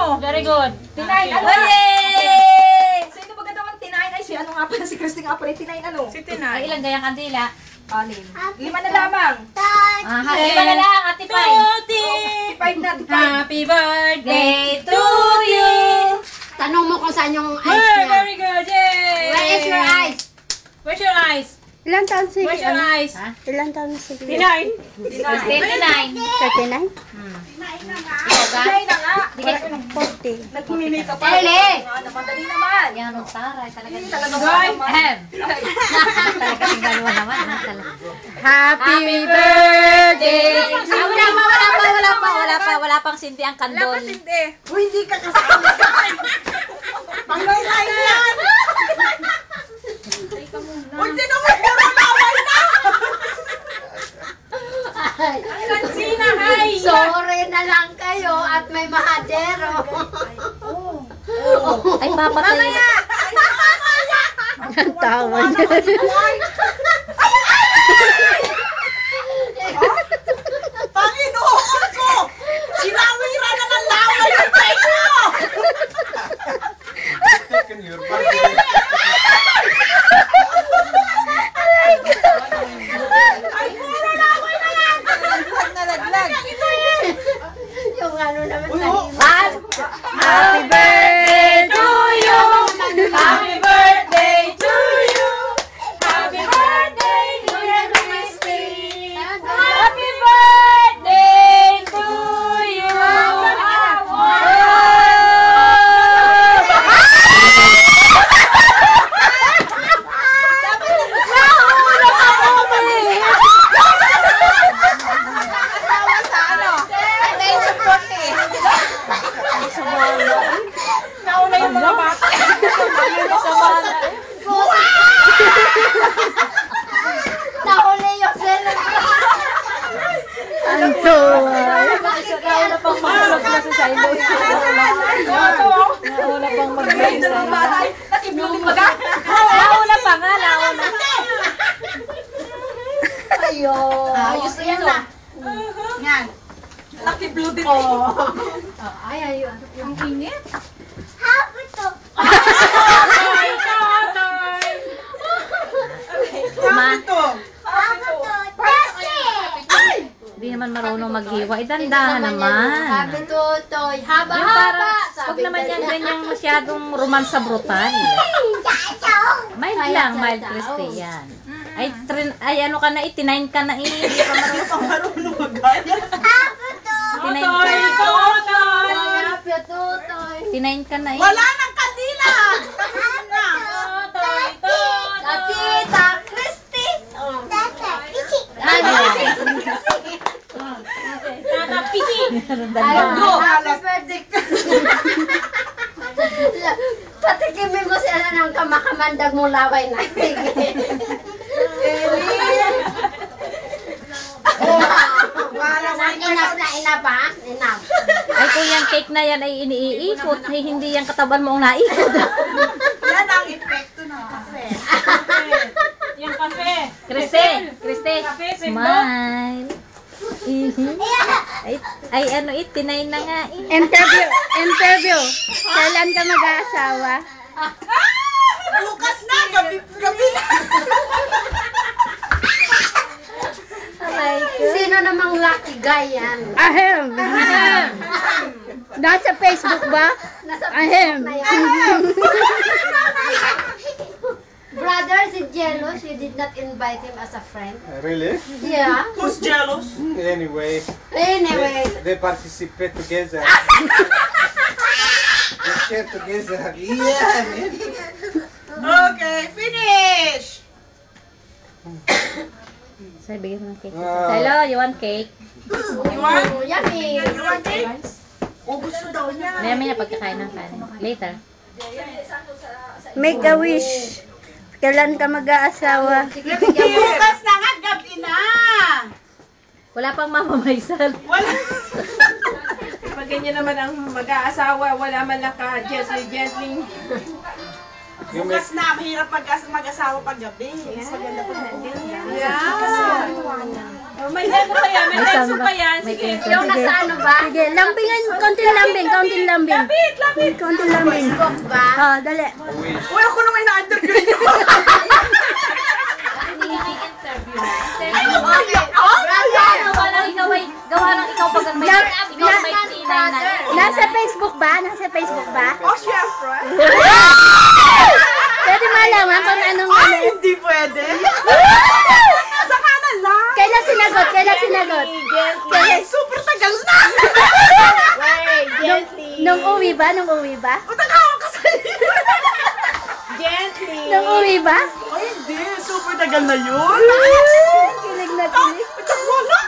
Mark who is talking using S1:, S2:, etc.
S1: mo?
S2: Very good.
S3: Tinayin, ano?
S2: Yay!
S3: Sino ba ganda tinayin? Ay, si ano nga pala, si Christy nga pala, tinayin ano?
S1: Si
S2: Ay,
S1: Tinay.
S2: ilang gayang kandila?
S3: Anim. 5 na lamang.
S2: Lima na lang, Ate Pai.
S3: 5 na, 5.
S2: Happy birthday to you.
S4: Tanong mo kung saan yung
S2: Hey,
S4: eyes niya.
S2: very good. Yay!
S4: Where is your eyes?
S2: Where's your eyes?
S5: Ilan taon si
S2: Where's your eyes?
S5: Ilan taon si
S1: Tinay.
S2: 29.
S5: 39?
S3: Tinayin na nga.
S5: 40.
S3: Nagmimili ka pa.
S4: Eli!
S3: Madali naman.
S2: Yan ang taray. Talaga
S3: Talaga
S1: Goy.
S2: Ahem. Talaga yung dalawa naman. Talaga.
S5: Happy birthday!
S2: Wala pang sinti ang kandol.
S1: Hindi.
S3: Uy, hindi ka kasama sa akin. Panglaylay na yan. Uy, tinamay mo na laway na.
S4: Kansina, hi! Sorry na lang kayo at may mahadero.
S2: Ay, papatay.
S5: Ang tawa niya.
S3: Panginoon ko! Sinawira na ng laway ng tayo! Ay, puro laway na yan! Nalaglag.
S4: Yung ano naman
S3: Uy,
S4: sa
S3: oh.
S5: Happy birthday to you!
S2: Happy birthday to you. Happy birthday, dear Christy. Happy birthday to you.
S1: Nauna yung mga bata.
S4: Nahuli yung
S5: Ang tawa.
S2: Nauna pang mag-vlog na si Silo. Nauna pang mag-vlog si Silo.
S3: Nakiblutin mo ka?
S2: Nauna pa nga, nauna.
S4: Ayos yan na.
S3: Yan. Nakiblutin mo.
S4: Ay,
S2: Ang init. Ma, hindi naman marunong maghiwa. Idandahan naman.
S4: Happy tutoy.
S2: Yung
S4: Haba-haba.
S2: parang, huwag naman yan ganyang masyadong romansa brutal. Mild lang, mild Christian. Ay, ano ka na, 89 ka na, hindi ka marunong.
S4: Happy tutoy.
S2: 89 ka na,
S3: Wala nang kandila!
S4: Tita Christy. Happy birthday. Patikimin mo sila ng kamakamandag mong laway na. Sige. Enough na, enough ha? Enough.
S2: Ay, kung yung cake na yan ay iniikot, ay hindi yung katawan mo ang naikot.
S3: Yan ang epekto ng kape.
S1: Yung kape.
S2: Kriste,
S1: Kape,
S2: smile. Ay, ano, 89 na nga.
S5: Interview. Kailan ka mag-aasawa?
S3: Bukas na! Gabi na!
S2: Aray ko.
S4: Sino namang lucky guy yan?
S5: Ahem. Nasa Facebook ba?
S4: Nasa
S5: Ahem.
S4: Facebook na yan. Brother, si Jealous, you did not invite him as a friend.
S6: Really?
S4: Yeah.
S3: Who's jealous?
S6: Anyway,
S4: Anyway.
S6: they participate together. They share together. Yeah, man.
S3: Okay, finish!
S2: Say, bigyan mo ng cake.
S6: Ah.
S2: Hello, you want cake?
S3: You want?
S4: Oh, yummy.
S3: You want it? O gusto daw niya.
S2: Maya-maya pagkakain ng kanin. Later.
S5: Make a wish. Kailan ka mag-aasawa?
S3: Bukas na nga, gabi na!
S2: Wala pang mamamaysal.
S3: Wala.
S1: Pag ganyan naman ang mag-aasawa, wala man naka-gently.
S6: You
S3: Bukas
S6: make
S3: na, mahirap mag-asawa pag gabi. Mas maganda pag nandito.
S1: May ano pa yan, may
S5: May
S1: lenso
S5: samba.
S1: pa yan.
S5: May
S1: Sige.
S5: tenso.
S4: Yung nasa ano ba?
S5: Sige, lambingan. Konting lambing. Konting lambing. Konting lambing.
S4: Facebook ba?
S5: Oh, dali.
S6: a wish.
S3: Uy, ako naman na-interview niyo.
S2: Gawa lang ikaw pag may tinay na.
S5: Nasa Facebook ba? Nasa Facebook ba?
S3: Oh, syempre.
S5: Pwede malaman kung anong
S3: Ay, hindi pwede. Saka na lang.
S5: Kailan sinagot? Kailan sinagot?
S3: Ay, super tagal na.
S5: Nung uwi ba? Nung uwi ba?
S3: Matagawa ka sa'yo.
S5: Nung uwi ba?
S3: Ay, hindi. Super tagal na yun.
S5: Kilig na kilig.
S3: Ito wala.